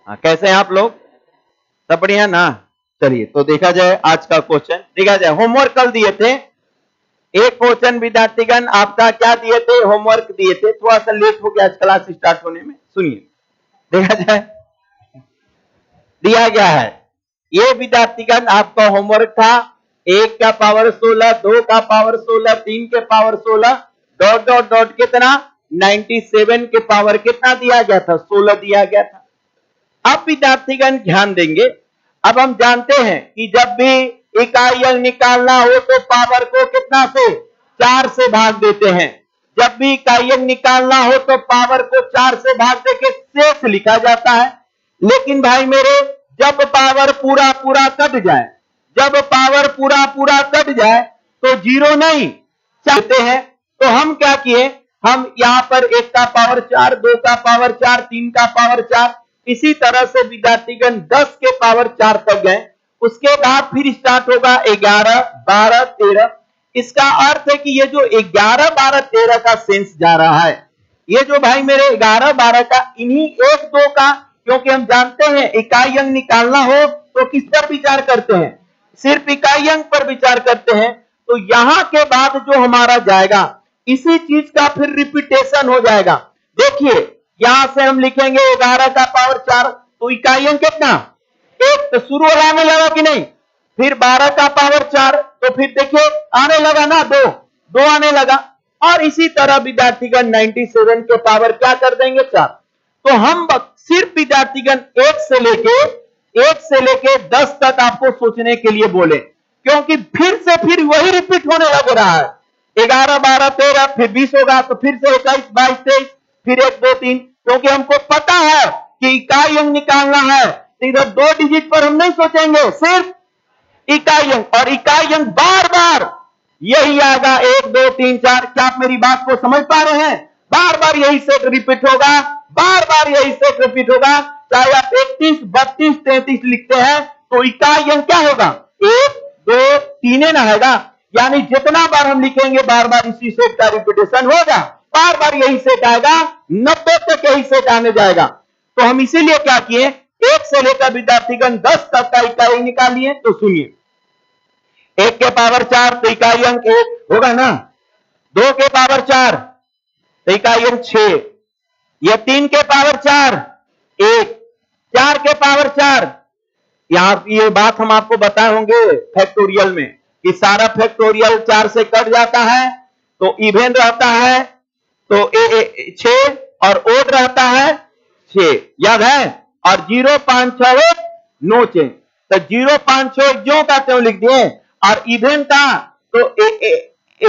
हाँ, कैसे हैं आप लोग? सब बढ़िया ना? चलिए तो देखा जाए आज का क्वेश्चन, देखा जाए होमवर्क कल दिए थे। एक क्वेश्चन विद्यार्थीगण आपका क्या दिए थे, होमवर्क दिए थे, थोड़ा सा लेट हो गया आज क्लास स्टार्ट होने में। सुनिए, देखा जाए दिया गया है। ये विद्यार्थीगण आपका होमवर्क था 1 का पावर 16, 2 का पावर 16, 3 के पावर 16, डॉट डॉट डॉट कितना 97 के पावर कितना दिया गया था, 16 दिया गया था। अब विद्यार्थीगण ध्यान देंगे, अब हम जानते हैं कि जब भी इकाई अंक निकालना हो तो पावर को कितना से 4 से भाग देते हैं। जब भी इकाई अंक निकालना हो तो पावर को 4 से भाग देके शेष लिखा जाता है। लेकिन भाई मेरे, जब पावर पूरा पूरा कट जाए, जब पावर पूरा पूरा कट जाए तो जीरो नहीं चाहते हैं। तो हम क्या किए, हम यहां पर 1 का पावर 4, 2 का पावर 4, 3 का पावर 4, इसी तरह से विद्यार्थीगण 10 के पावर 4 तक गए। उसके बाद फिर स्टार्ट होगा 11, 12, 13। इसका अर्थ है कि ये जो 11, 12, 13 का सेंस जा रहा है, ये जो भाई मेरे 11, 12 का, इन्हीं 1, 2 का, क्योंकि हम जानते हैं इकाई अंक निकालना हो तो किस पर विचार करते हैं, सिर्फ इकाई अंक पर विचार करते हैं। तो यहां के बाद जो हमारा जाएगा इसी चीज का फिर रिपीटेशन हो जाएगा। देखिए यहां से हम लिखेंगे 11 का पावर 4, तो इकाई अंक कितना 1, तो शुरू आने लगा कि नहीं। फिर 12 का पावर 4, तो फिर देखिए आने लगा ना 2 आने लगा। और इसी तरह विद्यार्थीगण 97 के पावर क्या कर देंगे 4। तो हम सिर्फ विद्यार्थीगण 1 से लेके 10 तक आपको सोचने के लिए बोले, क्योंकि फिर वही रिपीट होने लग रहा है। 11, 12, 13, फिर 20 होगा, तो फिर से 21, 22, 23, फिर 1, 2, 3, क्योंकि हमको पता है कि इकाई अंक निकालना है। तो इधर 2 डिजिट पर हम नहीं सोचेंगे, सिर्फ इकाई अंक, और इकाई अंक बार बार यही आएगा 1, 2, 3, 4। क्या आप मेरी बात को समझ पा रहे हैं? बार बार यही सेट रिपीट होगा, बार बार यही सेट रिपीट होगा। चाहे आप 31, 32, 33 लिखते हैं तो इकाई अंक क्या होगा 1, 2, 3 ना आएगा। यानी जितना बार हम लिखेंगे बार बार इसी सेट का रिपीटेशन होगा, बार बार यही सेट आएगा, 90 तक यही सेट आने जाएगा। तो हम इसीलिए क्या किए, 1 से लेकर विद्यार्थीगण 10 तक का इकाई निकालिए। तो सुनिए, 1 के पावर 4 तो इकाई अंक 1 होगा ना, 2 के पावर 4 तो इकाई अंक 6, ये 3 के पावर 4 1, 4 के पावर 4। यहां ये बात हम आपको बताए होंगे फैक्टोरियल में कि सारा फैक्टोरियल 4 से कट जाता है तो इवन रहता है, तो 6 और ओड रहता है 6, याद है। और 0, 5, 6, 1 नो चेंज, तो 0, 5, 6 ज्यों का त्यों लिख दिए। और इवन का तो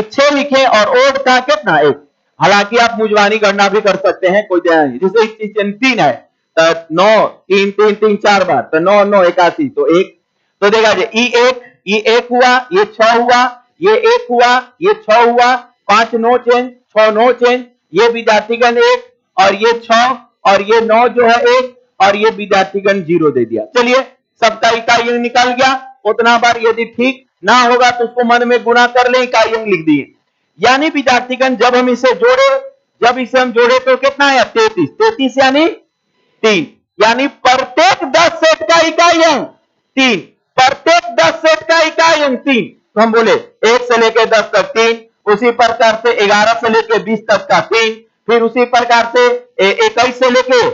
6 लिखे और ओड का कितना 1। हालांकि आप मुजवानी गणना भी कर सकते हैं, कोई ध्यान नहीं। जैसे 3 है तो 9, 3, 3, 3, 4 बार, तो 9, 9, 81, तो 1। तो देखा जाए ये 1 हुआ, ये 6 हुआ, ये 1 हुआ, ये 6 हुआ, 5 नो चेंज, 6 नो चेंज, ये विद्यार्थीगण 1, और ये 6 और ये 9 जो है 1, और ये विद्यार्थीगण 0 दे दिया। चलिए सबका इकाई अंक निकल गया। उतना बार यदि ठीक ना होगा तो उसको मन में गुणा कर ले, इकाई अंक लिख दिए। यानी विद्यार्थीगण जब हम इसे जोड़े तो कितना है 33, 33 यानी 3, यानी प्रत्येक 10 सेट का इकाई अंक 3, प्रत्येक 10 सेट का इकाई अंक 3। तो हम बोले 1 से लेकर 10 तक 3, उसी प्रकार से 11 से लेकर 20 तक का 3, फिर उसी प्रकार से 21 से लेकर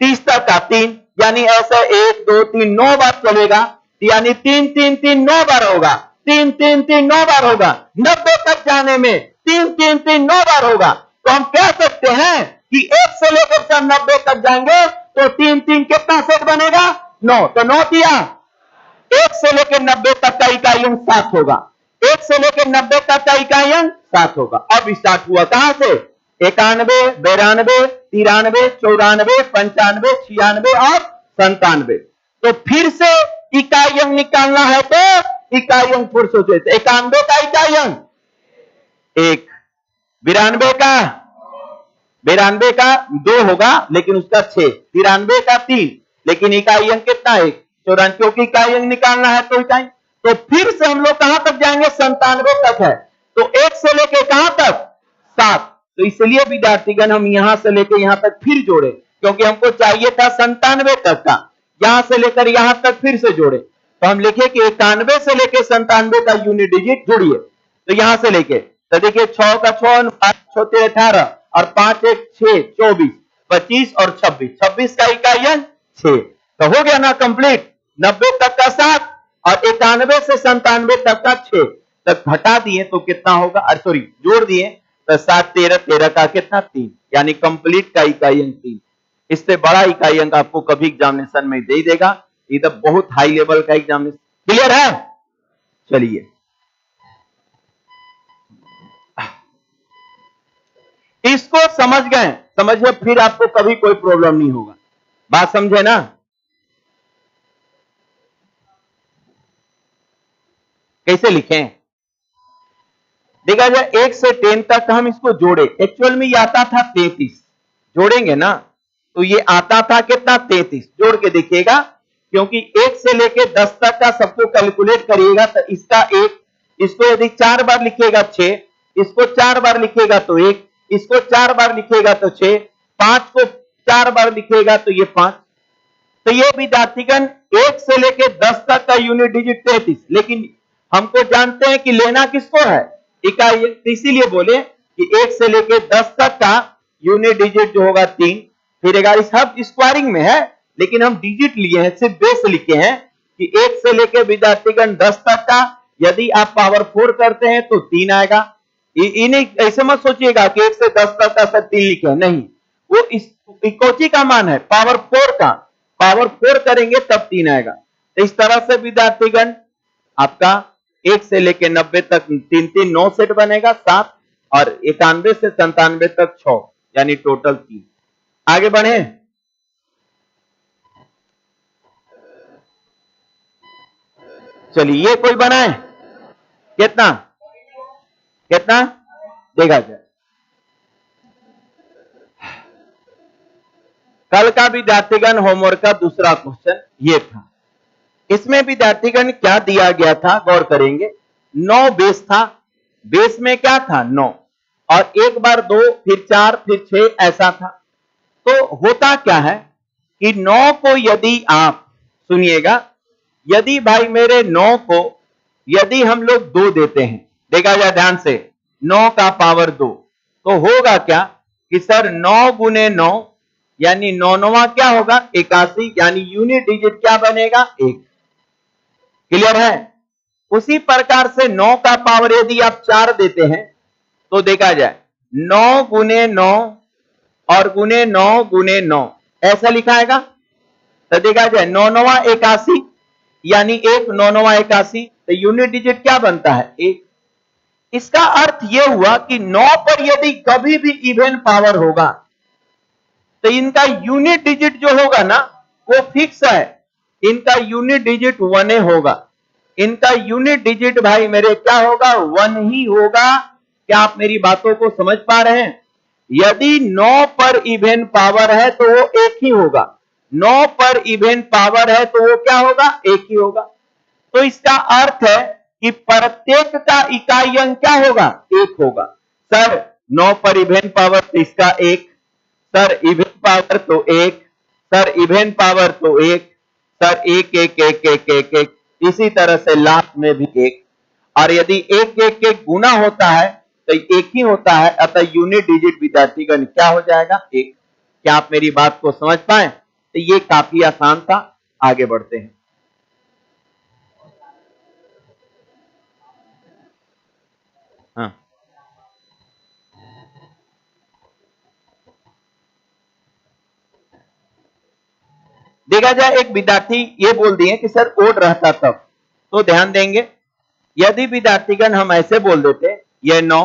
30 तक का 3, यानी ऐसा 1, 2, 3, 9 बार चलेगा। यानी 3, 3, 3, 9 बार होगा, 3, 3, 3, 9 बार होगा, 90 तक जाने में 3, 3, 3, 9 बार होगा। तो हम कह सकते हैं कि 1 से लेकर 90 तक जाएंगे तो 3, 3 कितना सेट बनेगा 9, तो 9 दिया। 1 से लेकर 90 तक का इकाई अंक 7 होगा, 1 से लेकर 90 तक का इकाई अंक 7 होगा। अब स्टार्ट हुआ कहां से 91, 92, 93, 94, 95, 96 और 97। तो फिर से इकाई अंक निकालना है तो इकाई अंक फिर सोचे, 91 का इकाई अंक 1, 92 का 2 होगा लेकिन उसका 6, 93 का 3, लेकिन इकाई अंक कितना 1, 94, क्योंकि इकाई अंक निकालना है तो इकाई। तो फिर से हम लोग कहां तक जाएंगे 97 तक है, तो 1 से लेके कहां तक 7। तो इसलिए विद्यार्थीगण हम यहां से लेके यहां तक फिर जोड़े, क्योंकि हमको चाहिए था 97 तक का, यहां से लेकर यहां तक फिर से जोड़े, तो हम लिखे कि 91 से लेकर 97 का यूनिट डिजिट जोड़िए। तो यहां से लेके तो देखिए 6 का 6 5 6 18 और 5 1 6 24 25 और 26, 26 का इकाई अंक 6, तो हो गया ना कंप्लीट। 90 तक का 7 और 91 से 97 तक का 6 तक घटा दिए तो कितना होगा, सॉरी जोड़ दिए तो 7 13 13 का कितना 3, यानी कंप्लीट का इकाई अंक 3। इससे बड़ा इकाई अंक आपको कभी एग्जामिनेशन में दे देगा, ये तो बहुत हाई लेवल का एग्जामिनेशन। क्लियर है? चलिए इसको समझ गए, समझिए फिर आपको कभी कोई प्रॉब्लम नहीं होगा। बात समझे ना? कैसे लिखें? देखा जाए 1 से 10 तक हम इसको जोड़े, एक्चुअल में ये आता था 33, जोड़ेंगे ना तो ये आता था कितना 33, जोड़ के देखिएगा, क्योंकि 1 से लेके 10 तक का सबको कैलकुलेट करिएगा तो इसका 1, इसको यदि 4 बार लिखिएगा 6, इसको 4 बार लिखिएगा तो 1, इसको 4 बार लिखिएगा तो 6, 5 को 4 बार लिखिएगा तो ये 5। तो ये विद्यार्थीगण 1 से लेके 10 तक का यूनिट डिजिट 33, लेकिन हमको जानते हैं कि लेना किसको है, इकाई, तो इसीलिए बोले कि 1 से लेके 10 तक का यूनिट डिजिट जो होगा 3, फिर 11, सब स्क्वायरिंग में है लेकिन हम डिजिट लिए हैं, सिर्फ बेस लिखे हैं कि 1 से लेके विद्यार्थीगण 10 तक का यदि आप पावर 4 करते हैं तो 3 आएगा। इन्हें ऐसे मत सोचिएगा कि 1 से 10 तक का सब 3 लिखे हैं, नहीं, वो इकोची का मान है पावर 4 का, पावर 4 करेंगे तब 3 आएगा। तो इस तरह से विद्यार्थीगण आपका 1 से लेके 90 तक 3 3 9 सेट बनेगा 7, और 91 से 97 तक 6, यानी टोटल 3। आगे बढ़े, चलिए ये कोई बनाए कितना कितना देखा जाए। कल का विद्यार्थीगण होमवर्क का दूसरा क्वेश्चन ये था, इसमें विद्यार्थीगण क्या दिया गया था गौर करेंगे। 9 बेस था, बेस में क्या था 9, और एक बार 2 फिर 4 फिर 6 ऐसा था। तो होता क्या है कि 9 को यदि आप सुनिएगा, यदि भाई मेरे 9 को यदि हम लोग 2 देते हैं, देखा जाए ध्यान से, 9 का पावर 2, तो होगा क्या कि सर 9 गुने 9 यानी 9 क्या होगा 81, यानी यूनिट डिजिट क्या बनेगा 1। क्लियर है? उसी प्रकार से 9 का पावर यदि आप 4 देते हैं तो देखा जाए 9 गुने 9 और गुने 9 गुने 9 ऐसा लिखाएगा, तो देखा जाए 9 9 81, यानी 1 9 9 81, तो यूनिट डिजिट क्या बनता है 1। इसका अर्थ यह हुआ कि 9 पर यदि कभी भी इवन पावर होगा तो इनका यूनिट डिजिट जो होगा ना वो फिक्स है, इनका यूनिट डिजिट 1 होगा, इनका यूनिट डिजिट भाई मेरे क्या होगा 1 ही होगा। क्या आप मेरी बातों को समझ पा रहे हैं? यदि 9 पर इवन पावर है तो वो 1 ही होगा, 9 पर इवन पावर है तो वो क्या होगा 1 ही होगा। तो इसका अर्थ है कि प्रत्येक का इकाई अंक क्या होगा 1 होगा। सर 9 पर इवन पावर तो इसका 1, सर इवन पावर तो 1, सर इवन पावर तो 1, सर 1 1 1 1 1 1, इसी तरह से लास्ट में भी 1, और यदि 1 1 1 गुना होता है तो 1 ही होता है, अतः यूनिट डिजिट विद्यार्थीगण क्या हो जाएगा 1। क्या आप मेरी बात को समझ पाए? तो ये काफी आसान था। आगे बढ़ते हैं। हाँ, देखा जाए एक विद्यार्थी ये बोल दिए कि सर ओड रहता तब, तो ध्यान देंगे यदि विद्यार्थीगण हम ऐसे बोल देते ये 9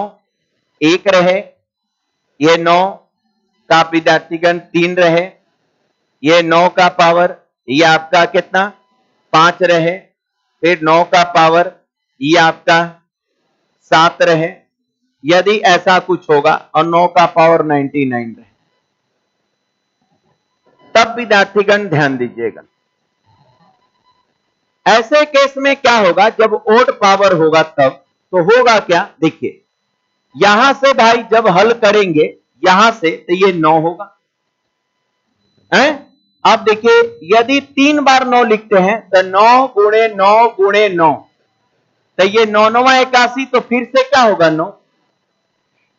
1 रहे, ये 9 का विद्यार्थीगण 3 रहे, ये 9 का पावर ये आपका कितना 5 रहे, फिर 9 का पावर ये आपका 7 रहे, यदि ऐसा कुछ होगा और 9 का पावर 99 रहे, तब विद्यार्थीगण ध्यान दीजिएगा ऐसे केस में क्या होगा जब ओड पावर होगा तब, तो होगा क्या देखिए, यहां से भाई जब हल करेंगे यहां से तो ये 9 होगा, है। अब देखिए यदि 3 बार 9 लिखते हैं तो 9 गुणे 9 गुणे 9, तो ये 9 81, तो फिर से क्या होगा 9,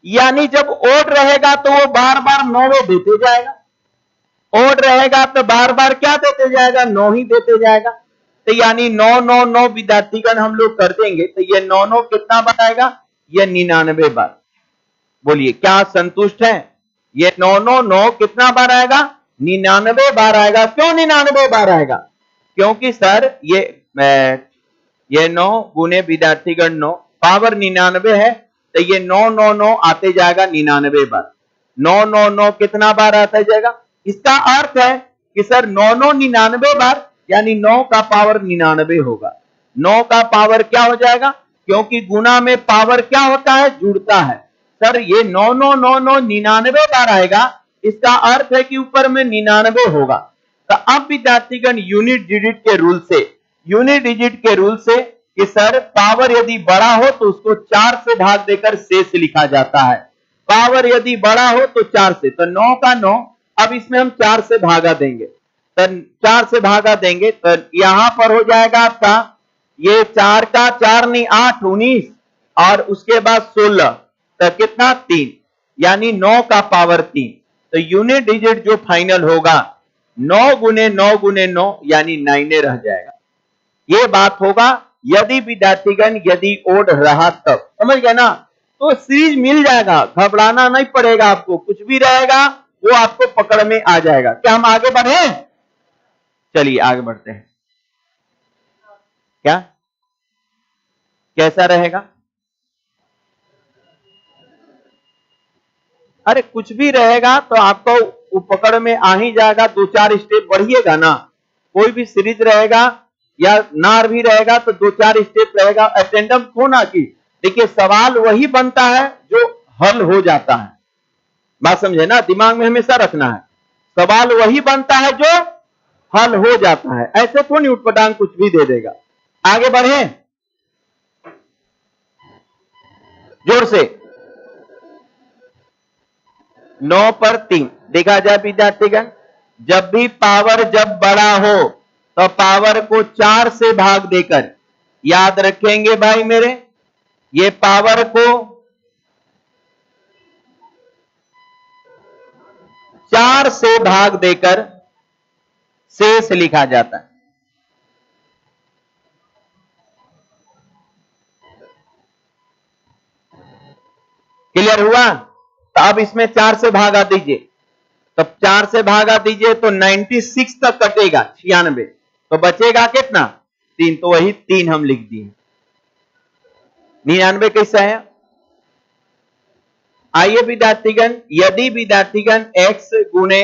यानी जब ओड रहेगा तो वो बार बार 9 देते जाएगा, ओड रहेगा तो बार बार क्या देते जाएगा, 9 ही देते जाएगा। तो यानी 9 9 9 विद्यार्थीगण हम लोग कर देंगे तो ये 9 9 कितना बार आएगा, ये 99 बार। बोलिए क्या संतुष्ट है, ये 9 9 9 कितना बार आएगा, 99 बार आएगा। क्यों 99 बार आएगा, क्योंकि सर ये 9 गुने विद्यार्थीगण 9 पावर 99 है, तो ये 9 9 9 आते जाएगा 99 बार। 9 9 9 कितना बार आता जाएगा, इसका अर्थ है कि सर 9 9 99 बार, यानी 9 का पावर 99 होगा। 9 का पावर क्या हो जाएगा, क्योंकि गुना में पावर क्या होता है, जुड़ता है। सर ये 9 9 9 9 99 बार आएगा, इसका अर्थ है कि ऊपर में 99 होगा। तो अब विद्यार्थीगण यूनिट डिजिट के रूल से कि सर पावर यदि बड़ा हो तो उसको 4 से भाग देकर शेष लिखा जाता है। पावर यदि बड़ा हो तो 4 से, तो 9 का 9, अब इसमें हम 4 से भागा देंगे, तो 4 से भागा देंगे तो यहां पर हो जाएगा आपका ये 4 का 4 नहीं 8 19, और उसके बाद 16, तो कितना 3, यानी 9 का पावर 3। तो यूनिट डिजिट जो फाइनल होगा 9 गुने 9 गुने 9, यानी 9 रह जाएगा। ये बात होगा यदि विद्यार्थीगण यदि ओड रहा तब, समझ गए ना, तो सीरीज मिल जाएगा, घबराना नहीं पड़ेगा आपको, कुछ भी रहेगा वो आपको पकड़ में आ जाएगा। क्या हम आगे बढ़े, चलिए आगे बढ़ते हैं। क्या कैसा रहेगा, अरे कुछ भी रहेगा तो आपको पकड़ में आ ही जाएगा, 2-4 स्टेप बढ़िएगा ना, कोई भी सीरीज रहेगा या नार भी रहेगा तो 2-4 स्टेप रहेगा। अटेंडम होना कि देखिए सवाल वही बनता है जो हल हो जाता है, बात समझे ना, दिमाग में हमेशा रखना है, सवाल वही बनता है जो हल हो जाता है, ऐसे तो नहीं उठपटांग कुछ भी दे देगा। आगे बढ़े जोर से। 9 पर 3 देखा जाए विद्यार्थीगण, जब भी पावर जब बड़ा हो तो पावर को 4 से भाग देकर, याद रखेंगे भाई मेरे, ये पावर को 4 से भाग देकर शेष लिखा जाता है। क्लियर हुआ, तो अब इसमें 4 से भागा दीजिए, तो 4 से भागा दीजिए तो 96 तक कटेगा, 96, तो बचेगा कितना 3, तो वही 3 हम लिख दिए। 99 कैसा है, आइए विद्यार्थीगण, यदि विद्यार्थीगण x गुने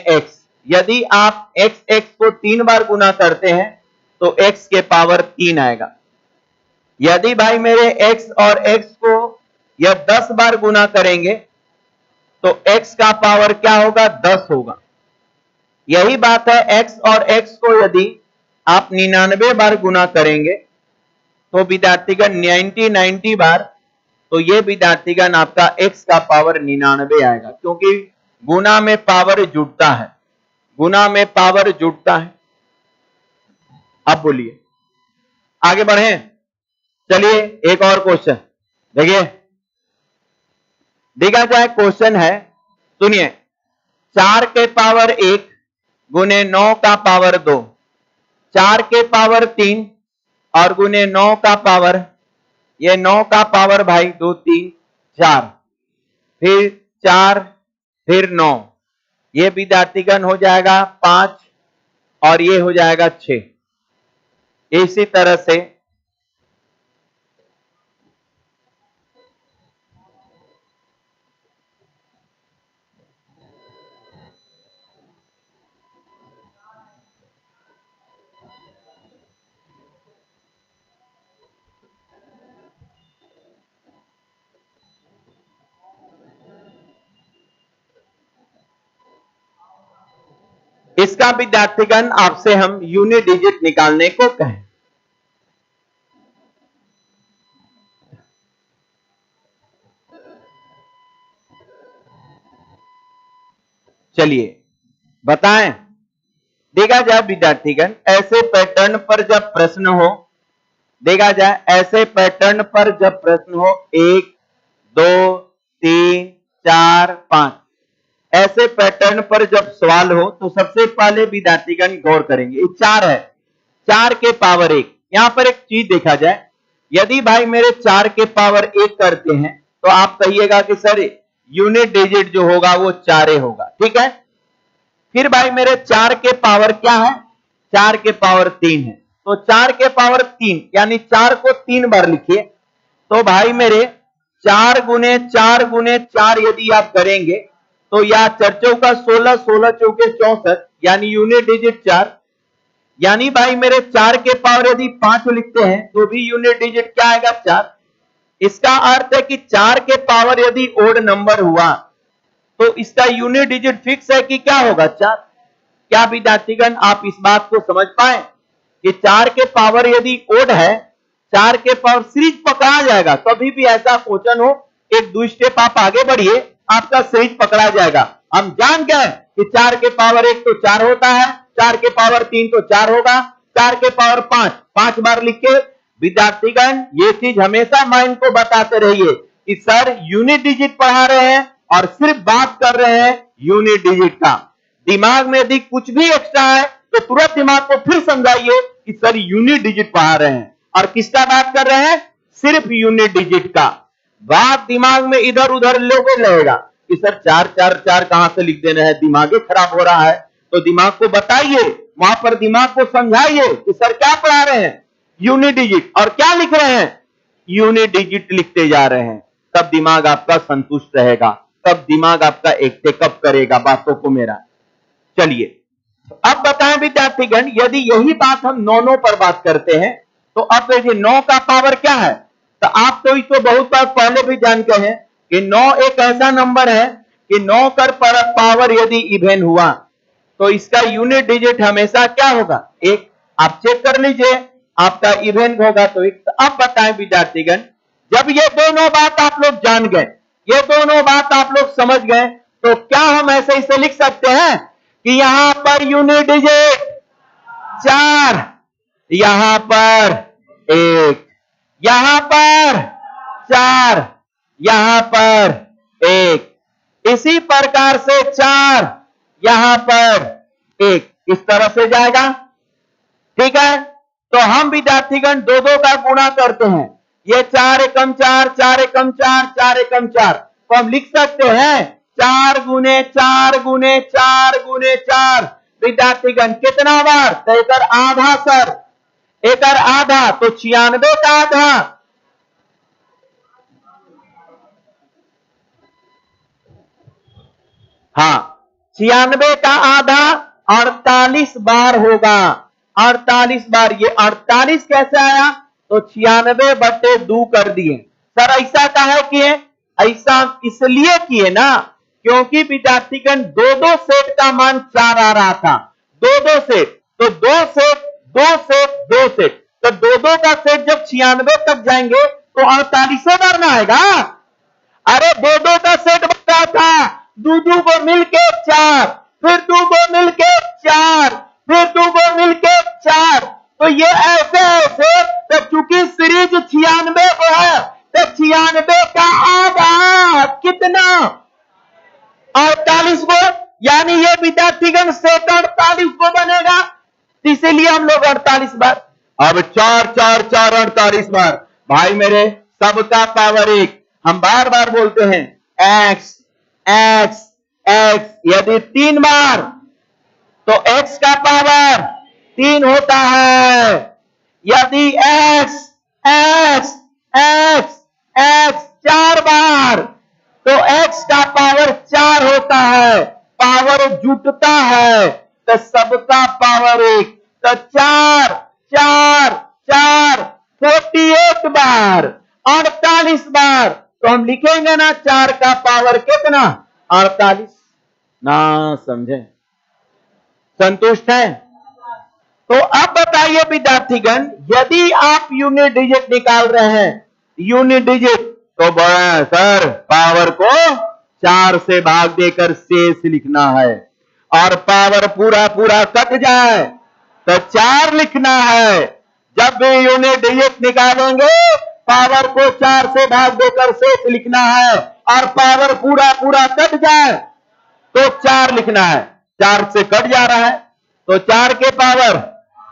x, यदि आप x को 3 बार गुना करते हैं तो x के पावर 3 आएगा। यदि भाई मेरे x और x को यह 10 बार गुना करेंगे तो x का पावर क्या होगा, 10 होगा। यही बात है, x और x को यदि आप 99 बार गुना करेंगे तो विद्यार्थीगण 90 बार, तो ये विद्यार्थीगण आपका x का पावर 99 आएगा, क्योंकि गुना में पावर जुड़ता है, गुना में पावर जुड़ता है। अब बोलिए आगे बढ़े, चलिए एक और क्वेश्चन देखिए, देखा जाए क्वेश्चन है, सुनिए, 4 के पावर 1 गुने 9 का पावर 2, 4 के पावर 3 और गुने 9 का पावर, ये 9 का पावर भाई 2 3 4, फिर 4 फिर 9, ये विद्यार्थीगण हो जाएगा 5 और ये हो जाएगा 6। इसी तरह से इसका विद्यार्थीगण आपसे हम यूनिट डिजिट निकालने को कहें। चलिए बताएं। देखा जाए विद्यार्थीगण, ऐसे पैटर्न पर जब प्रश्न हो, देखा जाए ऐसे पैटर्न पर जब प्रश्न हो 1 2 3 4 5, ऐसे पैटर्न पर जब सवाल हो तो सबसे पहले विद्यार्थीगण गौर करेंगे, ये 4 है, 4 के पावर 1। यहां पर एक चीज देखा जाए, यदि भाई मेरे 4 के पावर 1 करते हैं तो आप कहिएगा कि सर यूनिट डिजिट जो होगा वो 4 होगा, ठीक है। फिर भाई मेरे 4 के पावर क्या है, 4 के पावर 3 है, तो 4 के पावर 3 यानी 4 को 3 बार लिखिए, तो भाई मेरे 4 गुने 4 गुने 4 यदि आप करेंगे तो या 4 चौका 16, 16 चौके 64, यानी यूनिट डिजिट 4। यानी भाई मेरे 4 के पावर यदि 5 लिखते हैं तो भी यूनिट डिजिट क्या आएगा, 4। इसका अर्थ है कि 4 के पावर यदि ओड नंबर हुआ तो इसका यूनिट डिजिट फिक्स है कि क्या होगा, 4। क्या विद्यार्थीगण आप इस बात को समझ पाए कि 4 के पावर यदि ओड है, 4 के पावर सीरीज पकड़ा जाएगा। कभी भी ऐसा क्वेश्चन हो, 1-2 स्टेप आप आगे बढ़िए, आपका सीरीज पकड़ा जाएगा। हम जान गए कि 4 के पावर 1 तो 4 होता है, 4 के पावर 3 तो 4 होगा, 4 के पावर 5 5 बार लिख के। विद्यार्थीगण ये चीज हमेशा माइंड को बताते रहिए कि सर यूनिट डिजिट पढ़ा रहे हैं और सिर्फ बात कर रहे हैं यूनिट डिजिट का। दिमाग में यदि कुछ भी एक्स्ट्रा है तो तुरंत दिमाग को फिर समझाइए कि सर यूनिट डिजिट पढ़ा रहे हैं और किसका बात कर रहे हैं, सिर्फ यूनिट डिजिट का। बात दिमाग में इधर उधर लोगे लगेगा कि सर 4 4 4 कहां से लिख देना है, दिमाग खराब हो रहा है। तो दिमाग को बताइए, वहां पर दिमाग को समझाइए कि सर क्या पढ़ा रहे हैं, यूनिट डिजिट, और क्या लिख रहे हैं, यूनिट डिजिट लिखते जा रहे हैं। तब दिमाग आपका संतुष्ट रहेगा, तब दिमाग आपका एक टेकअप करेगा बातों को मेरा। चलिए अब बताएं विद्यार्थीगण, यदि यही बात हम 9 पर बात करते हैं तो अब देखिए 9 का पावर क्या है। तो आप तो इसको बहुत बार पहले भी जानते हैं कि 9 एक ऐसा नंबर है कि 9 कर पावर यदि इवेन हुआ तो इसका यूनिट डिजिट हमेशा क्या होगा, 1। आप चेक कर लीजिए, आपका इवेन होगा तो 1। तो अब बताएं विद्यार्थीगण, जब ये दोनों बात आप लोग जान गए, ये दोनों बात आप लोग समझ गए, तो क्या हम ऐसे इसे लिख सकते हैं कि यहां पर यूनिट डिजिट 4, यहां पर 1, यहां पर 4, यहां पर 1, इसी प्रकार से 4 यहां पर 1, इस तरह से जाएगा, ठीक है। तो हम विद्यार्थीगण 2-2 का गुणा करते हैं, ये 4 एकम 4, 4 एकम 4, 4 एकम 4, तो हम लिख सकते हैं 4 गुने 4 गुने 4 गुने 4। विद्यार्थीगण कितना बार, तो एकर आधा सर, एकर आधा तो 96 का आधा, हाँ 96 का आधा 48 बार होगा, 48 बार। ये 48 कैसे आया, तो 96/2 कर दिए। सर ऐसा काहे किए, ऐसा इसलिए किए ना क्योंकि विद्यार्थीगण 2-2 सेट का मान 4 आ रहा था, 2-2 सेट, तो 2 सेट 2 सेट 2 सेट, तो 2-2 का सेट जब 96 तक जाएंगे तो 48 बार ना आएगा। अरे 2-2 का सेट बता था, 2-2 को मिलके 4, फिर 2 को मिलके 4, फिर 2 को मिलके 4, तो ये ऐसे ऐसे, तो चूंकि सीरीज 96 को है तो 96 का आधा कितना, 48 को, यानी ये विद्यार्थीगण सेट 48 को बनेगा, इसीलिए हम लोग 48 बार। अब 4 4 4 48 बार, भाई मेरे सबका पावर 1, हम बार बार बोलते हैं x x x, यदि 3 बार तो x का पावर 3 होता है, यदि x x x x 4 बार तो x का पावर 4 होता है, पावर जुटता है तो सबका पावर 1, तो 4 4 4 48 बार, 48 बार, तो हम लिखेंगे ना 4 का पावर कितना, 48। ना समझे, संतुष्ट है। तो अब बताइए विद्यार्थीगण, यदि आप यूनिट डिजिट निकाल रहे हैं, यूनिट डिजिट, तो बड़ा सर पावर को 4 से भाग देकर शेष लिखना है, और पावर पूरा पूरा कट जाए तो 4 लिखना है। जब भी यूनिट डिजिट निकालेंगे पावर को 4 से भाग देकर शेष लिखना है, और पावर पूरा पूरा कट जाए तो 4 लिखना है। 4 से कट जा रहा है तो 4 के पावर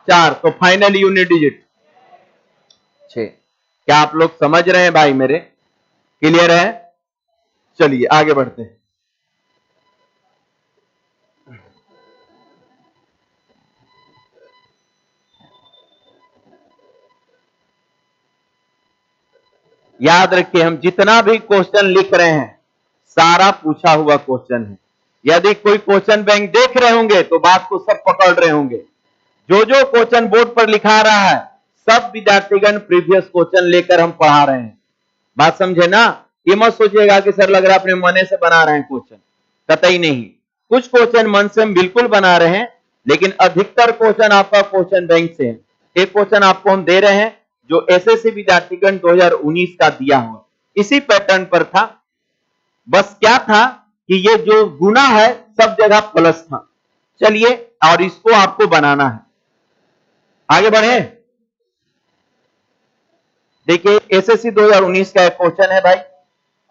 4, तो फाइनल यूनिट डिजिट 6। क्या आप लोग समझ रहे हैं भाई मेरे? क्लियर है? चलिए आगे बढ़ते हैं। याद रखिए, हम जितना भी क्वेश्चन लिख रहे हैं सारा पूछा हुआ क्वेश्चन है। यदि कोई क्वेश्चन बैंक देख रहे होंगे तो बात को सब पकड़ रहे होंगे। जो जो क्वेश्चन बोर्ड पर लिखा रहा है सब विद्यार्थीगण प्रीवियस क्वेश्चन लेकर हम पढ़ा रहे हैं। बात समझे ना? ये मत सोचिएगा कि सर लग रहा है अपने मन से बना रहे हैं क्वेश्चन, कतई नहीं। कुछ क्वेश्चन मन से हम बिल्कुल बना रहे हैं, लेकिन अधिकतर क्वेश्चन आपका क्वेश्चन बैंक से है। एक क्वेश्चन आपको हम दे रहे हैं जो एसएससी विद्यार्थीगण 2019 का दिया हुआ, इसी पैटर्न पर था। बस क्या था कि ये जो गुना है सब जगह प्लस था। चलिए, और इसको आपको बनाना है। आगे बढ़े। देखिए, एसएससी 2019 का एक क्वेश्चन है भाई,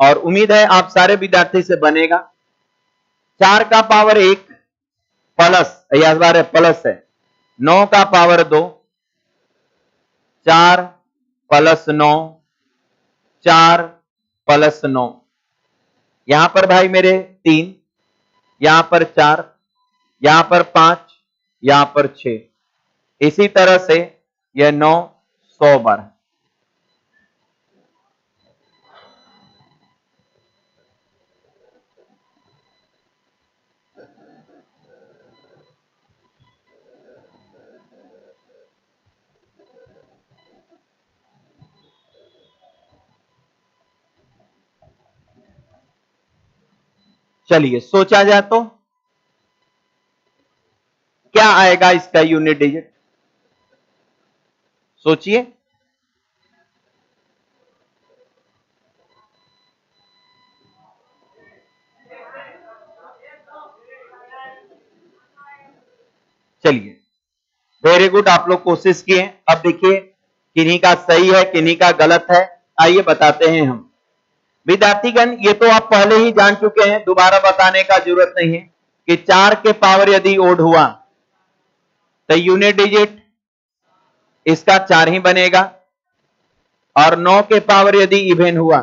और उम्मीद है आप सारे विद्यार्थी से बनेगा। 4 का पावर 1 प्लस, यह बार प्लस है, 9 का पावर 2, 4 प्लस 9, 4 प्लस 9, यहां पर भाई मेरे 3, यहां पर 4, यहां पर 5, यहां पर 6, इसी तरह से यह 9 100 बार। चलिए सोचा जाए तो क्या आएगा इसका यूनिट डिजिट, सोचिए। चलिए, वेरी गुड, आप लोग कोशिश किए। अब देखिए किन्हीं का सही है किन्हीं का गलत है, आइए बताते हैं हम। विद्यार्थीगण ये तो आप पहले ही जान चुके हैं, दोबारा बताने का जरूरत नहीं है कि 4 के पावर यदि ओड हुआ तो यूनिट डिजिट इसका 4 ही बनेगा, और 9 के पावर यदि इवेन हुआ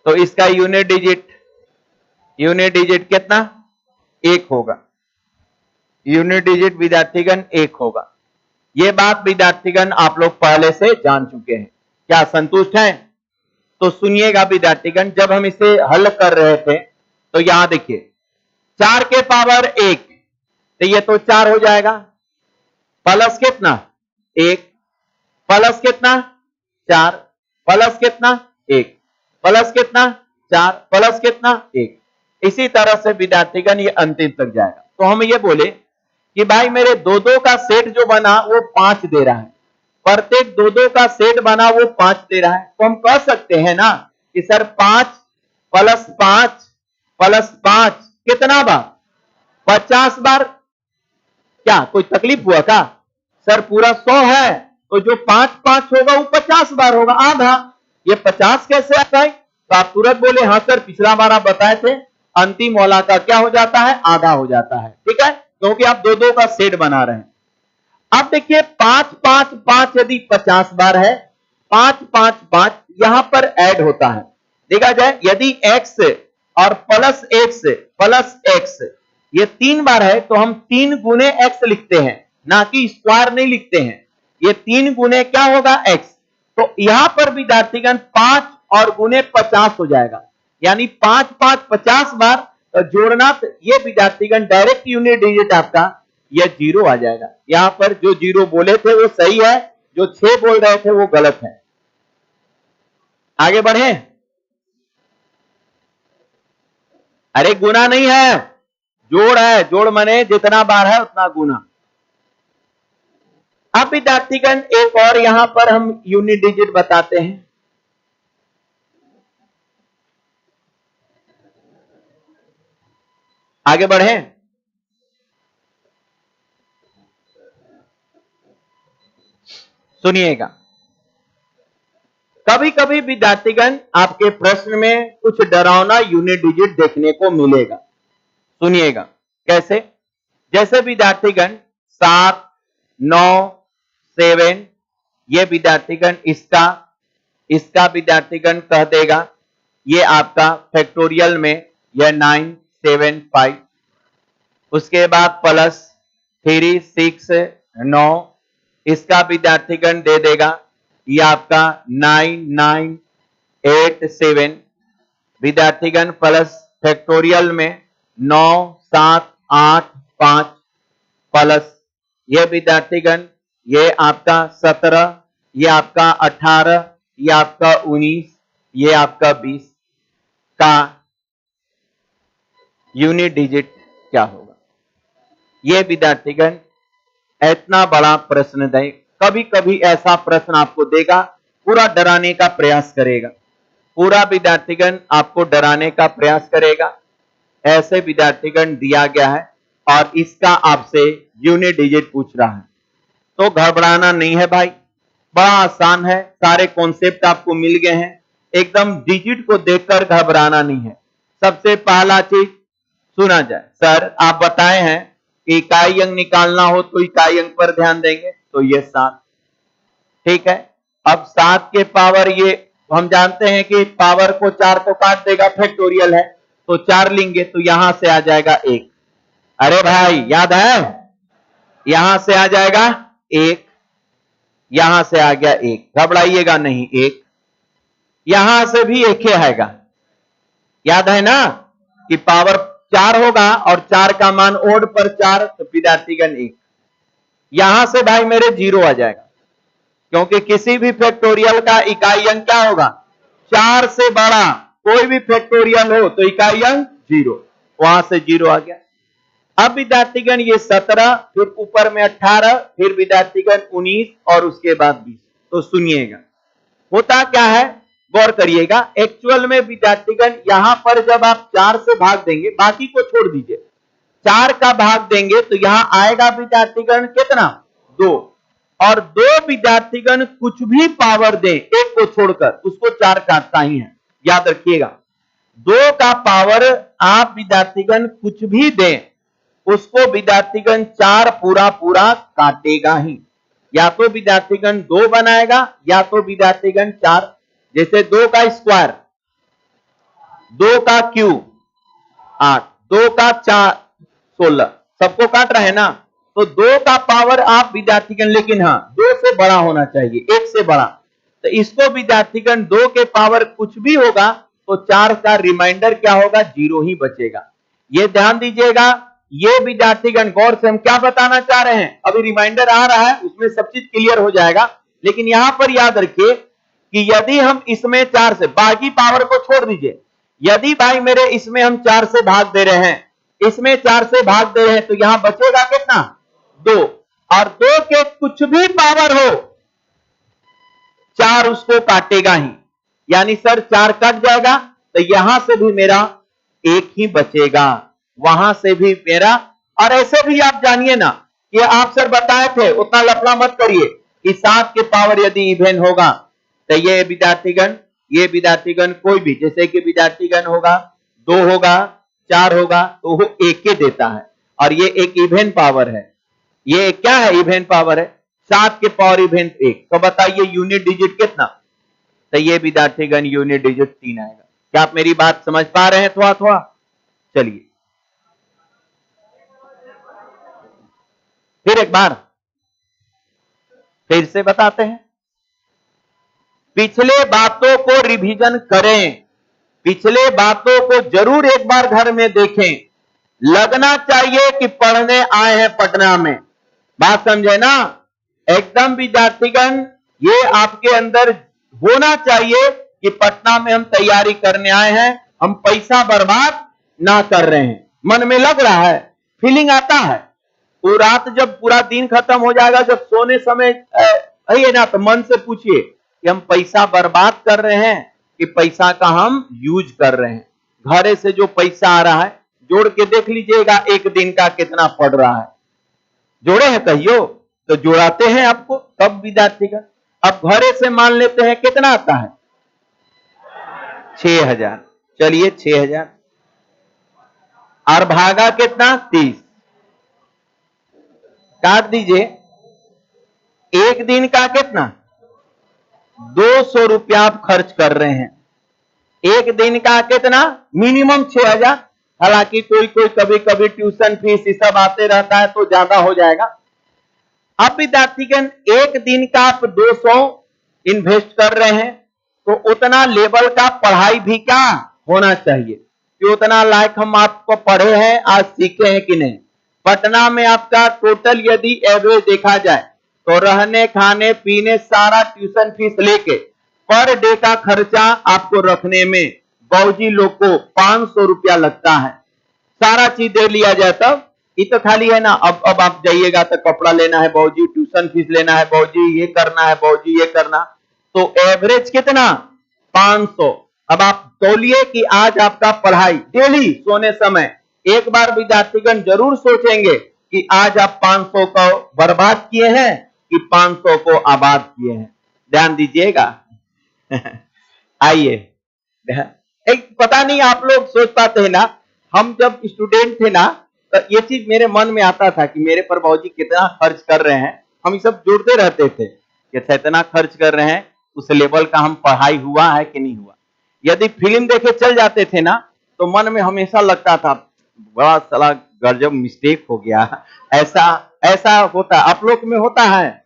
तो इसका यूनिट डिजिट कितना? 1 होगा। यूनिट डिजिट विद्यार्थीगण 1 होगा। यह बात विद्यार्थीगण आप लोग पहले से जान चुके हैं। क्या संतुष्ट हैं? तो सुनिएगा विद्यार्थीगण, जब हम इसे हल कर रहे थे तो यहां देखिए 4 के पावर 1, तो ये तो 4 हो जाएगा, प्लस कितना? 1, प्लस कितना? 4, प्लस कितना? 1, प्लस कितना? 4, प्लस कितना? 1। इसी तरह से विद्यार्थीगण ये अंतिम तक जाएगा। तो हम ये बोले कि भाई मेरे 2-2 का सेट जो बना वो 5 दे रहा है, प्रत्येक 2-2 का सेट बना वो 5 दे रहा है। तो हम कह सकते हैं ना कि सर 5 प्लस 5 प्लस 5 कितना बार? 50 बार। क्या कोई तकलीफ हुआ क्या? सर पूरा 100 है तो जो 5-5 होगा वो 50 बार होगा, आधा। ये 50 कैसे आता है? तो आप तुरंत बोले हाँ सर, पिछला बार आप बताए थे अंतिम वाला का क्या हो जाता है? आधा हो जाता है। ठीक है, क्योंकि आप 2-2 का सेट बना रहे हैं। अब देखिए 5-5-5 यदि 50 बार है, 5-5-5 यहां पर ऐड होता है। देखा जाए यदि x और प्लस x ये 3 बार है तो हम 3 गुने x लिखते हैं, ना कि स्क्वायर नहीं लिखते हैं। ये 3 गुने क्या होगा? x। तो यहां पर विद्यार्थीगण 5 और गुने 50 हो जाएगा, यानी 5-5-50 बार जोड़ना। ये विद्यार्थीगण डायरेक्ट यूनिट डिजिट आपका यह 0 आ जाएगा। यहां पर जो 0 बोले थे वो सही है, जो 6 बोल रहे थे वो गलत है। आगे बढ़े। अरे गुना नहीं है, जोड़ है। जोड़ माने जितना बार है उतना गुना। अब विद्यार्थीगण एक और यहां पर हम यूनिट डिजिट बताते हैं। आगे बढ़े। सुनिएगा, कभी कभी विद्यार्थीगण आपके प्रश्न में कुछ डरावना यूनिट डिजिट देखने को मिलेगा। सुनिएगा कैसे, जैसे विद्यार्थीगण 7, 9, 7, ये विद्यार्थीगण इसका विद्यार्थीगण कह देगा ये आपका फैक्टोरियल में यह 9, 7, 5, उसके बाद प्लस 3, 6, 9, इसका विद्यार्थीगण दे देगा ये आपका 9, 9, 8, 7, विद्यार्थीगण प्लस फैक्टोरियल में 9, 7, 8, 5 प्लस ये विद्यार्थीगण ये आपका 17, ये आपका 18, ये आपका 19, ये आपका 20 का यूनिट डिजिट क्या होगा। ये विद्यार्थीगण इतना बड़ा प्रश्न दे, कभी कभी ऐसा प्रश्न आपको देगा, पूरा डराने का प्रयास करेगा, पूरा विद्यार्थीगण आपको डराने का प्रयास करेगा। ऐसे विद्यार्थीगण दिया गया है और इसका आपसे यूनिट डिजिट पूछ रहा है, तो घबराना नहीं है भाई, बड़ा आसान है, सारे कॉन्सेप्ट आपको मिल गए हैं, एकदम डिजिट को देखकर घबराना नहीं है। सबसे पहला चीज सुना जाए, सर आप बताए हैं कि इकाई अंक निकालना हो तो इकाई अंक पर ध्यान देंगे, तो ये 7, ठीक है। अब 7 के पावर, ये हम जानते हैं कि पावर को 4 को काट देगा, फैक्टोरियल है, तो 4 लेंगे तो यहां से आ जाएगा 1। अरे भाई याद है, यहां से आ जाएगा 1, यहां से आ गया 1, घबराइएगा नहीं, 1 यहां से भी 1 ही आएगा, याद है ना कि पावर 4 होगा और 4 का मान ओड पर 4, तो विद्यार्थीगण 1, यहां से भाई मेरे 0 आ जाएगा, क्योंकि किसी भी फैक्टोरियल का इकाई अंक क्या होगा, 4 से बड़ा, कोई भी फैक्टोरियल हो तो इकाई अंक 0, वहां से 0 आ गया। अब विद्यार्थीगण ये 17, फिर ऊपर में 18, फिर विद्यार्थीगण 19 और उसके बाद 20। तो सुनिएगा होता क्या है, गौर करिएगा, एक्चुअल में विद्यार्थीगण यहां पर जब आप 4 से भाग देंगे, बाकी को छोड़ दीजिए, 4 का भाग देंगे तो यहां आएगा विद्यार्थीगण कितना, 2, और 2 विद्यार्थीगण कुछ भी पावर दें, 1 को छोड़कर, उसको 4 काटता ही है, याद रखिएगा। 2 का पावर आप विद्यार्थीगण कुछ भी दें, उसको विद्यार्थीगण 4 पूरा पूरा काटेगा ही, या तो विद्यार्थीगण 2 बनाएगा या तो विद्यार्थीगण 4। जैसे 2 का स्क्वायर, 2 का क्यूब 8, 2 का 4 16, सबको काट रहे हैं ना, तो 2 का पावर आप विद्यार्थीगण, लेकिन हाँ 2 से बड़ा होना चाहिए, 1 से बड़ा, तो इसको विद्यार्थीगण 2 के पावर कुछ भी होगा तो 4 का रिमाइंडर क्या होगा, 0 ही बचेगा। ये ध्यान दीजिएगा, ये विद्यार्थीगण गौर से हम क्या बताना चाह रहे हैं, अभी रिमाइंडर आ रहा है उसमें सब चीज क्लियर हो जाएगा, लेकिन यहां पर याद रखिए कि यदि हम इसमें 4 से, बाकी पावर को छोड़ दीजिए, यदि भाई मेरे इसमें हम 4 से भाग दे रहे हैं, इसमें 4 से भाग दे रहे हैं, तो यहां बचेगा कितना, 2, और 2 के कुछ भी पावर हो 4 उसको काटेगा ही, यानी सर 4 कट जाएगा तो यहां से भी मेरा 1 ही बचेगा, वहां से भी मेरा, और ऐसे भी आप जानिए ना कि आप सर बताए थे, उतना लफड़ा मत करिए कि 7 के पावर यदि इवेन होगा तो ये विद्यार्थीगण कोई भी, जैसे कि विद्यार्थीगण होगा 2 होगा 4 होगा तो वो 1 के देता है, और ये एक इवेन पावर है, ये क्या है, इवेन पावर है, 7 के पावर इवेन 1, तो बताइए यूनिट डिजिट कितना, तो ये विद्यार्थीगण यूनिट डिजिट 3 आएगा। क्या आप मेरी बात समझ पा रहे हैं थोड़ा थोड़ा? चलिए फिर एक बार फिर से बताते हैं, पिछले बातों को रिवीजन करें, पिछले बातों को जरूर एक बार घर में देखें, लगना चाहिए कि पढ़ने आए हैं पटना में, बात समझे ना, एकदम विद्यार्थीगण ये आपके अंदर होना चाहिए कि पटना में हम तैयारी करने आए हैं, हम पैसा बर्बाद ना कर रहे हैं, मन में लग रहा है, फीलिंग आता है, वो रात जब पूरा दिन खत्म हो जाएगा, जब सोने समय है ना, तो मन से पूछिए कि हम पैसा बर्बाद कर रहे हैं कि पैसा का हम यूज कर रहे हैं, घरे से जो पैसा आ रहा है, जोड़ के देख लीजिएगा एक दिन का कितना पड़ रहा है। जोड़े हैं कहियो? तो जोड़ाते हैं आपको तब विद्यार्थीगण। अब घरे से मान लेते हैं कितना आता है? 6000। चलिए 6000 और भागा कितना? 30। काट दीजिए। एक दिन का कितना? 200 रुपया आप खर्च कर रहे हैं। एक दिन का कितना? मिनिमम 6000। हालांकि कोई कोई कभी कभी ट्यूशन फीस ये सब आते रहता है तो ज्यादा हो जाएगा। अब विद्यार्थीगण एक दिन का आप 200 इन्वेस्ट कर रहे हैं तो उतना लेवल का पढ़ाई भी क्या होना चाहिए कि उतना लायक हम आपको पढ़े हैं, आज सीखे हैं कि नहीं। पटना में आपका टोटल यदि एवरेज देखा जाए तो रहने खाने पीने सारा ट्यूशन फीस लेके पर डे का खर्चा आपको रखने में बाबूजी लोग को 500 रुपया लगता है। सारा चीज दे लिया जाए तब ये तो खाली है ना। अब आप जाइएगा तो कपड़ा लेना है बाबूजी, ट्यूशन फीस लेना है बाबूजी, ये करना है बाबूजी, ये करना। तो एवरेज कितना? 500। अब आप तौलिए कि आज आपका पढ़ाई डेली सोने समय एक बार विद्यार्थीगण जरूर सोचेंगे कि आज आप 500 को बर्बाद किए हैं कि 500 को आबाद किए हैं। ध्यान दीजिएगा। आइए, एक पता नहीं आप लोग सोच पाते हैं ना, हम जब स्टूडेंट थे ना तो ये चीज मेरे मन में आता था कि मेरे पर बाबूजी कितना खर्च कर रहे हैं। हम ये सब जोड़ते रहते थे कि इतना खर्च कर रहे हैं, उस लेवल का हम पढ़ाई हुआ है कि नहीं हुआ। यदि फिल्म देखे चल जाते थे ना तो मन में हमेशा लगता था बड़ा साला गजब मिस्टेक हो गया। ऐसा होता, आप लोग में होता है?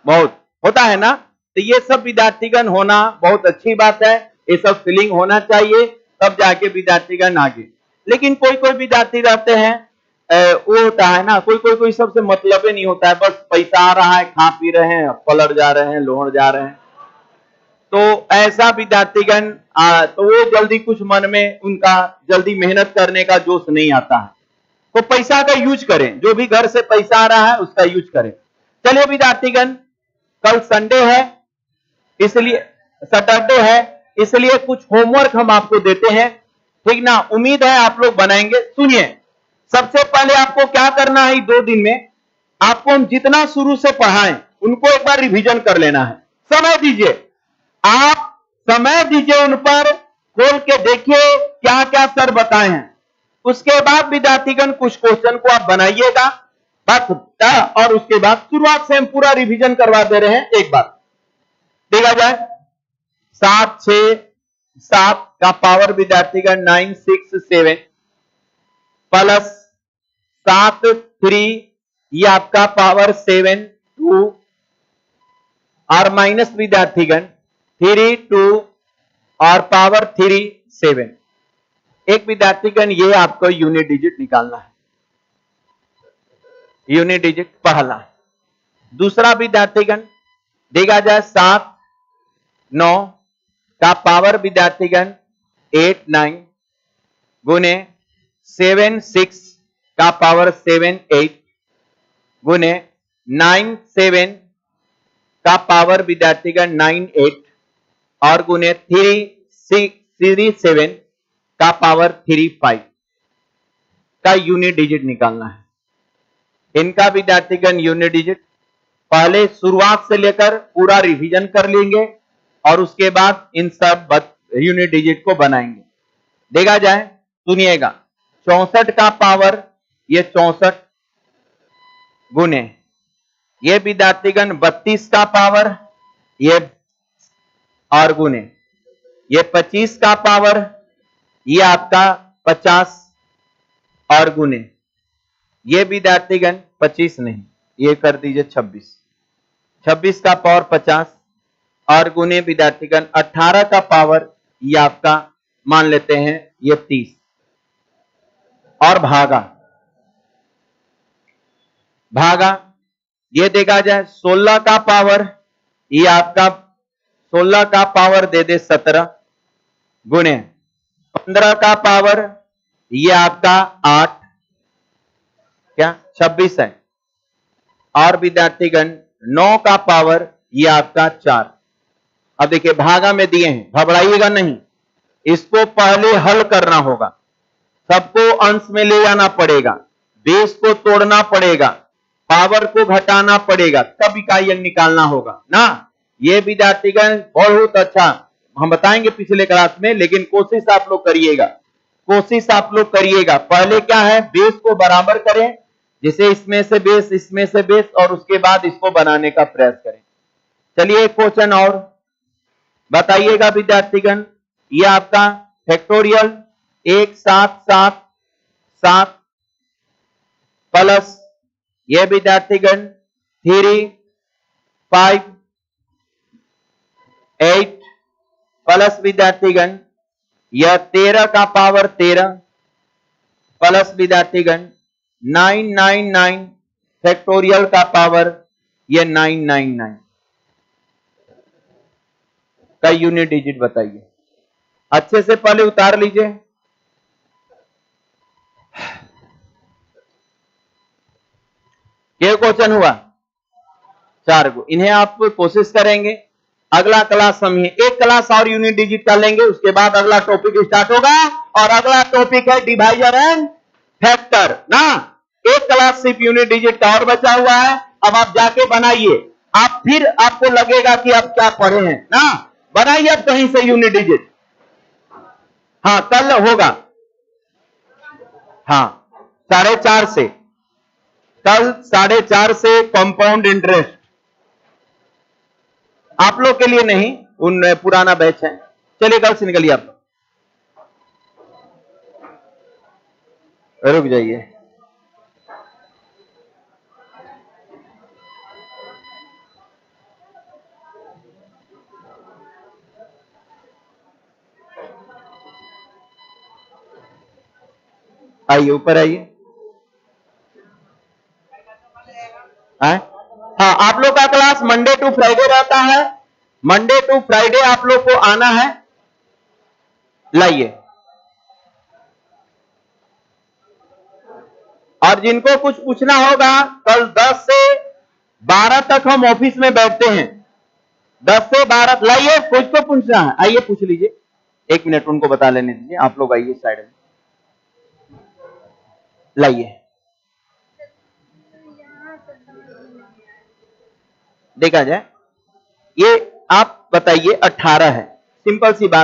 बहुत होता है ना। तो ये सब विद्यार्थीगण होना बहुत अच्छी बात है। ये सब फीलिंग होना चाहिए तब जाके विद्यार्थीगण आगे। लेकिन कोई कोई विद्यार्थी रहते हैं वो होता है ना, कोई सबसे मतलब ही नहीं होता है, बस पैसा आ रहा है, खा पी रहे हैं, पलट जा रहे हैं, लोहड़ जा रहे हैं। तो ऐसा विद्यार्थीगण तो वो जल्दी कुछ मन में उनका जल्दी मेहनत करने का जोश नहीं आता है। तो पैसा का यूज करें, जो भी घर से पैसा आ रहा है उसका यूज करें। चलिए विद्यार्थीगण, कल संडे है इसलिए सैटरडे है इसलिए कुछ होमवर्क हम आपको देते हैं, ठीक ना। उम्मीद है आप लोग बनाएंगे। सुनिए, सबसे पहले आपको क्या करना है, 2 दिन में आपको हम जितना शुरू से पढ़ाएं उनको एक बार रिवीजन कर लेना है। समय दीजिए, आप समय दीजिए, उन पर खोल के देखिए क्या क्या सर बताए हैं। उसके बाद विद्यार्थीगण कुछ क्वेश्चन को आप बनाइएगा बस, और उसके बाद शुरुआत से हम पूरा रिवीजन करवा दे रहे हैं। एक बार देखा जाए, 7 6 7 का पावर विद्यार्थीगण 9 6 7 प्लस 7 3 ये आपका पावर 7 2 और माइनस विद्यार्थीगण 3 2 और पावर 3 7। एक विद्यार्थीगण ये आपको यूनिट डिजिट निकालना है, यूनिट डिजिट पहला। दूसरा विद्यार्थीगण देखा जाए 7 9 का पावर विद्यार्थीगण 8 9 गुने 7 6 का पावर 7 8 गुने 9 7 का पावर विद्यार्थीगण 9 8 और गुने 3 7 का पावर 3 5 का यूनिट डिजिट निकालना है। इनका विद्यार्थीगण यूनिट डिजिट पहले शुरुआत से लेकर पूरा रिवीजन कर लेंगे और उसके बाद इन सब यूनिट डिजिट को बनाएंगे। देखा जाए, सुनिएगा, 64 का पावर ये 64 गुने ये विद्यार्थीगण 32 का पावर ये और गुने ये 25 का पावर ये आपका 50 और गुने ये विद्यार्थीगण 25 नहीं, ये कर दीजिए 26 26 का पावर 50 और गुने विद्यार्थीगण 18 का पावर ये आपका मान लेते हैं ये 30 और भागा ये देखा जाए 16 का पावर ये आपका 16 का पावर दे दे 17 गुने 15 का पावर ये आपका 8 क्या 26 है और विद्यार्थीगण 9 का पावर ये आपका 4। अब देखिए भागा में दिए हैं, घबराइएगा नहीं, इसको पहले हल करना होगा। सबको अंश में ले जाना पड़ेगा, बेस को तोड़ना पड़ेगा, पावर को घटाना पड़ेगा, तब इकाई अंक निकालना होगा ना। ये विद्यार्थीगण बहुत अच्छा हम बताएंगे पिछले क्लास में, लेकिन कोशिश आप लोग करिएगा, कोशिश आप लोग करिएगा। पहले क्या है, बेस को बराबर करें, जैसे इसमें से बेस, इसमें से बेस, और उसके बाद इसको बनाने का प्रयास करें। चलिए एक क्वेश्चन और बताइएगा विद्यार्थीगण। ये आपका फैक्टोरियल 1 7 7 7 प्लस ये विद्यार्थीगण 3 5 8 प्लस विद्यार्थीगण यह 13 का पावर 13 प्लस विद्यार्थीगण 999 फैक्टोरियल का पावर यह 999 का यूनिट डिजिट बताइए। अच्छे से पहले उतार लीजिए। ये क्वेश्चन हुआ 4 को, इन्हें आप कोशिश करेंगे। अगला क्लास हम एक क्लास और यूनिट डिजिट कर लेंगे, उसके बाद अगला टॉपिक स्टार्ट होगा, और अगला टॉपिक है डिवाइजर एंड फैक्टर ना। एक क्लास सिर्फ यूनिट डिजिट का और बचा हुआ है। अब आप जाके बनाइए, आप फिर आपको लगेगा कि आप क्या पढ़े हैं ना। बनाइए अब कहीं से यूनिट डिजिट। हाँ कल होगा, हाँ 4:30 से, कल 4:30 से कंपाउंड इंटरेस्ट। आप लोग के लिए नहीं, उन पुराना बैच है। चलिए कल से निकलिए आप, रुक जाइए। आइए ऊपर आइए। हाँ आप लोग का क्लास मंडे टू फ्राइडे रहता है। मंडे टू फ्राइडे आप लोग को आना है। लाइए, और जिनको कुछ पूछना होगा कल 10 से 12 तक हम ऑफिस में बैठते हैं। 10 से 12 लाइए, कुछ तो पूछना है, आइए पूछ लीजिए। 1 मिनट उनको बता लेने दीजिए। आप लोग आइए साइड में, लाइए। देखा जाए, ये आप बताइए 18 है, सिंपल सी बात।